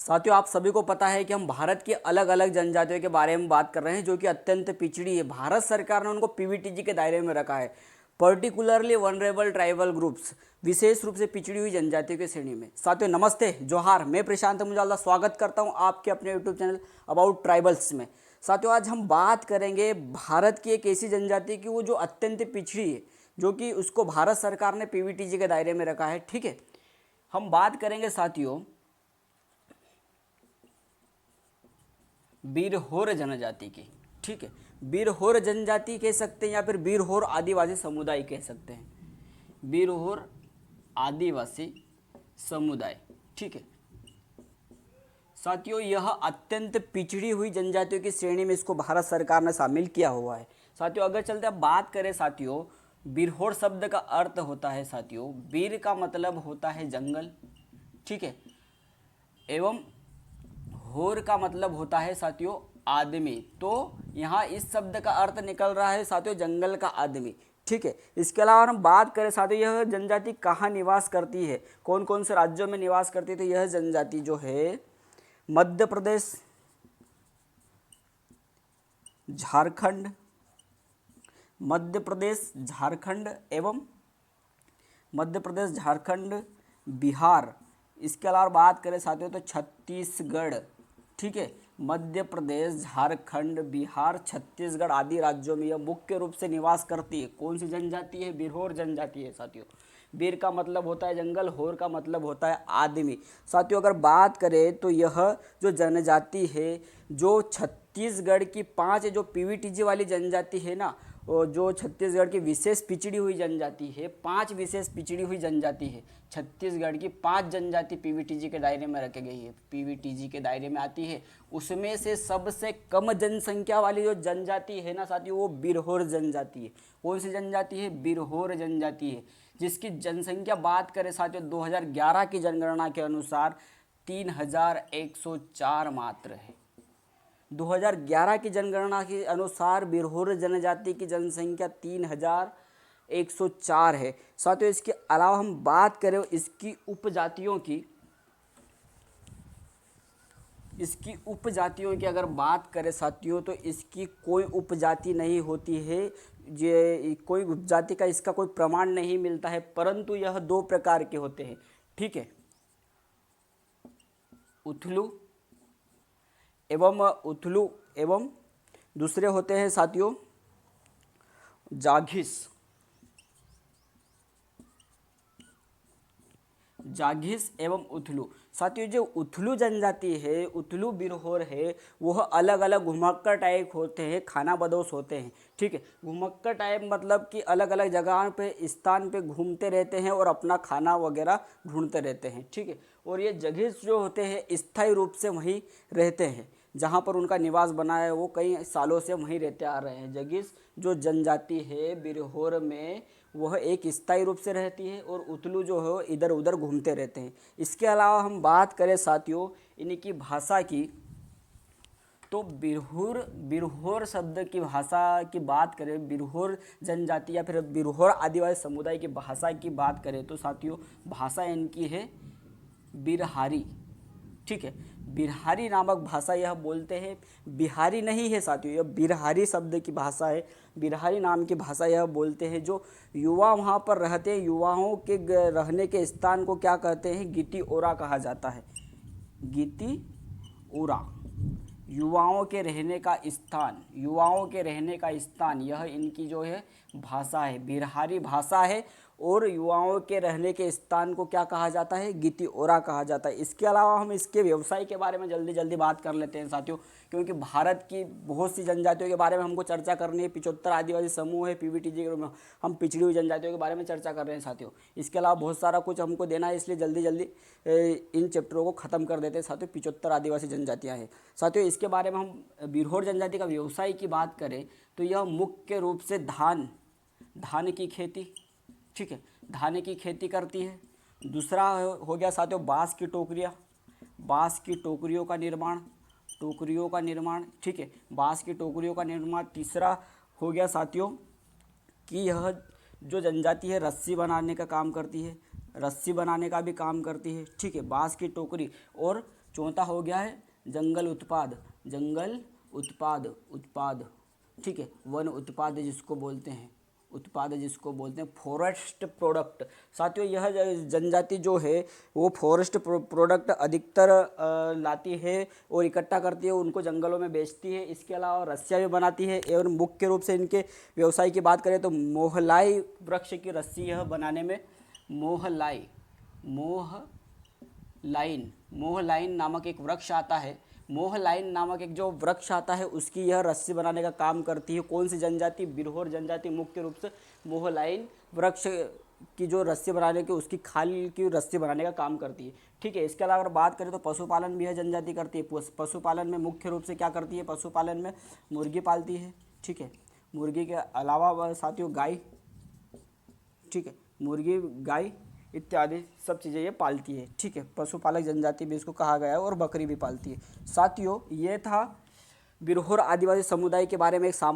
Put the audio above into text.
साथियों, आप सभी को पता है कि हम भारत की अलग अलग जनजातियों के बारे में बात कर रहे हैं जो कि अत्यंत पिछड़ी है। भारत सरकार ने उनको पीवीटीजी के दायरे में रखा है, पर्टिकुलरली वनरेबल ट्राइबल ग्रुप्स, विशेष रूप से पिछड़ी हुई जनजातियों की श्रेणी में। साथियों नमस्ते, जोहार, मैं प्रशांत मुजाला स्वागत करता हूं आपके अपने यूट्यूब चैनल अबाउट ट्राइबल्स में। साथियों, आज हम बात करेंगे भारत की एक ऐसी जनजाति की वो जो अत्यंत पिछड़ी है, जो कि उसको भारत सरकार ने पीवीटीजी के दायरे में रखा है। ठीक है, हम बात करेंगे साथियों बिरहोर जनजाति की। ठीक है, बिरहोर जनजाति कह सकते हैं या फिर बिरहोर आदिवासी समुदाय कह सकते हैं। बिरहोर आदिवासी समुदाय। ठीक है साथियों, यह अत्यंत पिछड़ी हुई जनजातियों की श्रेणी में इसको भारत सरकार ने शामिल किया हुआ है। साथियों अगर चलते हैं बात करें साथियों, बिरहोर शब्द का अर्थ होता है साथियों, बीर का मतलब होता है जंगल। ठीक है, एवं होर का मतलब होता है साथियों आदमी। तो यहाँ इस शब्द का अर्थ निकल रहा है साथियों जंगल का आदमी। ठीक है, इसके अलावा हम बात करें साथियों यह जनजाति कहाँ निवास करती है, कौन कौन से राज्यों में निवास करती है, तो यह जनजाति जो है मध्य प्रदेश, झारखंड, मध्य प्रदेश, झारखंड एवं मध्य प्रदेश, झारखंड, बिहार। इसके अलावा बात करें साथियों तो छत्तीसगढ़। ठीक है, मध्य प्रदेश, झारखंड, बिहार, छत्तीसगढ़ आदि राज्यों में यह मुख्य रूप से निवास करती है। कौन सी जनजाति है? बिरहोर जनजाति है साथियों। बीर का मतलब होता है जंगल, होर का मतलब होता है आदमी। साथियों अगर बात करें तो यह जो जनजाति है, जो छत्तीसगढ़ की 5 जो पीवीटीजी वाली जनजाति है ना, जो छत्तीसगढ़ की विशेष पिछड़ी हुई जनजाति है, 5 विशेष पिछड़ी हुई जनजाति है। छत्तीसगढ़ की 5 जनजाति पीवीटीजी के दायरे में रखी गई है, पीवीटीजी के दायरे में आती है। उसमें से सबसे कम जनसंख्या वाली जो जनजाति है ना साथियों, वो बिरहोर जनजाति है। कौन सी जनजाति है? बिरहोर जनजाति है, जिसकी जनसंख्या बात करें साथियों 2011 की जनगणना के अनुसार 3104 मात्र है। 2011 की जनगणना के अनुसार बिरहोर जनजाति की जनसंख्या 3104 है। साथियों इसके अलावा हम बात करें इसकी उपजातियों की, अगर बात करें साथियों तो इसकी कोई उपजाति नहीं होती है। ये कोई उपजाति का इसका कोई प्रमाण नहीं मिलता है, परंतु यह 2 प्रकार के होते हैं। ठीक है, उथलू एवं दूसरे होते हैं साथियों जाघिस एवं उथलू। साथियों जो उथलू जनजाति है, उथलू बिरहोर है, वह अलग अलग घुमक्कड़ टाइप होते हैं, खाना बदोश होते हैं। ठीक है, घुमक्कड़ टाइप मतलब कि अलग अलग जगह पे स्थान पे घूमते रहते हैं और अपना खाना वगैरह ढूंढते रहते हैं। ठीक है, और ये जघिस जो होते हैं स्थायी रूप से वहीं रहते हैं, जहाँ पर उनका निवास बना है वो कई सालों से वहीं रहते आ रहे हैं। जघिस जो जनजाति है बिरहोर में, वह एक स्थायी रूप से रहती है और उथलू जो है इधर उधर घूमते रहते हैं। इसके अलावा हम बात करें साथियों इनकी भाषा की, तो बिरहोर शब्द की भाषा की बात करें, बिरहोर जनजाति या फिर बिरहोर आदिवासी समुदाय की भाषा की बात करें तो साथियों भाषा इनकी है बिरहारी। ठीक है, बिरहारी नामक भाषा यह बोलते हैं, बिहारी नहीं है साथियों, यह बिरहारी शब्द की भाषा है। बिरहारी नाम की भाषा यह बोलते हैं। जो युवा वहाँ पर रहते हैं, युवाओं के रहने के स्थान को क्या कहते हैं? गिती ओरा कहा जाता है। गिती ओरा, युवाओं के रहने का स्थान, यह इनकी जो है भाषा है, बिरहारी भाषा है। और युवाओं के रहने के स्थान को क्या कहा जाता है? गिती ओरा कहा जाता है। इसके अलावा हम इसके व्यवसाय के बारे में जल्दी जल्दी बात कर लेते हैं साथियों, क्योंकि भारत की बहुत सी जनजातियों के बारे में हमको चर्चा करनी है। 75 आदिवासी समूह है पीवीटीजी के रूप में, हम पिछड़ी हुई जनजातियों के बारे में चर्चा कर रहे हैं साथियों। इसके अलावा बहुत सारा कुछ हमको देना है, इसलिए जल्दी जल्दी इन चैप्टरों को ख़त्म कर देते हैं साथियों। 75 आदिवासी जनजातियाँ हैं साथियों। इसके बारे में हम बिरहोर जनजाति का व्यवसाय की बात करें तो यह मुख्य रूप से धान की खेती, ठीक है, धान की खेती करती है। दूसरा हो गया साथियों बांस की टोकरियों का निर्माण, ठीक है, बांस की टोकरियों का निर्माण। तीसरा हो गया साथियों कि यह जो जनजाति है रस्सी बनाने का भी काम करती है, ठीक है, बांस की टोकरी। और चौथा हो गया है जंगल उत्पाद, जंगल उत्पाद, ठीक है, वन उत्पाद जिसको बोलते हैं, उत्पाद जिसको बोलते हैं फॉरेस्ट प्रोडक्ट। साथियों यह जनजाति जो है वो फॉरेस्ट प्रोडक्ट अधिकतर लाती है और इकट्ठा करती है, उनको जंगलों में बेचती है। इसके अलावा रस्सियाँ भी बनाती है और मुख्य रूप से इनके व्यवसाय की बात करें तो मोहलाई वृक्ष की रस्सी यह बनाने में मोहलाइन नामक एक वृक्ष आता है, मोहलाइन नामक एक जो वृक्ष आता है उसकी यह रस्सी बनाने का काम करती है। कौन सी जनजाति? बिरहोर जनजाति मुख्य रूप से मोहलाइन वृक्ष की जो रस्सी बनाने की उसकी खाल की रस्सी बनाने का काम करती है, ठीक है। इसके अलावा अगर बात करें तो पशुपालन भी यह जनजाति करती है। पशुपालन में मुख्य रूप से क्या करती है? पशुपालन में मुर्गी पालती है, ठीक है। मुर्गी के अलावा साथियों गाय, ठीक है, मुर्गी, गाय इत्यादि सब चीज़ें ये पालती है, ठीक है। पशुपालक जनजाति भी इसको कहा गया है और बकरी भी पालती है। साथियों ये था बिरहोर आदिवासी समुदाय के बारे में एक सामान्य